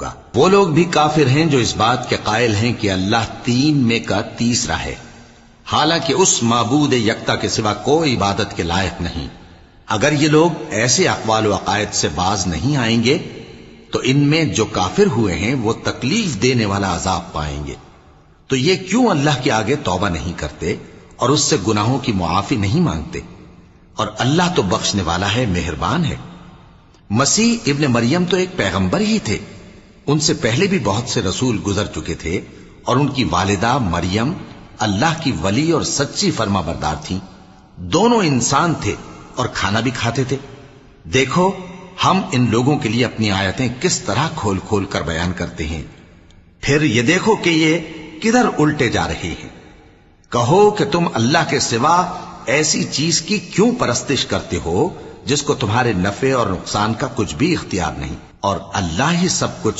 ہوگا۔ وہ لوگ بھی کافر ہیں جو اس بات کے قائل ہیں کہ اللہ تین میں کا تیسرا ہے، حالانکہ اس معبود یکتا کے سوا کوئی عبادت کے لائق نہیں۔ اگر یہ لوگ ایسے اقوال و عقائد سے باز نہیں آئیں گے تو ان میں جو کافر ہوئے ہیں وہ تکلیف دینے والا عذاب پائیں گے۔ تو یہ کیوں اللہ کے آگے توبہ نہیں کرتے اور اس سے گناہوں کی معافی نہیں مانگتے؟ اور اللہ تو بخشنے والا ہے، مہربان ہے۔ مسیح ابن مریم تو ایک پیغمبر ہی تھے، ان سے پہلے بھی بہت سے رسول گزر چکے تھے، اور ان کی والدہ مریم اللہ کی ولی اور سچی فرما بردار تھیں۔ دونوں انسان تھے اور کھانا بھی کھاتے تھے۔ دیکھو ہم ان لوگوں کے لیے اپنی آیتیں کس طرح کھول کھول کر بیان کرتے ہیں، پھر یہ دیکھو کہ یہ کدھر الٹے جا رہے ہیں۔ کہو کہ تم اللہ کے سوا ایسی چیز کی کیوں پرستش کرتے ہو جس کو تمہارے نفع اور نقصان کا کچھ بھی اختیار نہیں، اور اللہ ہی سب کچھ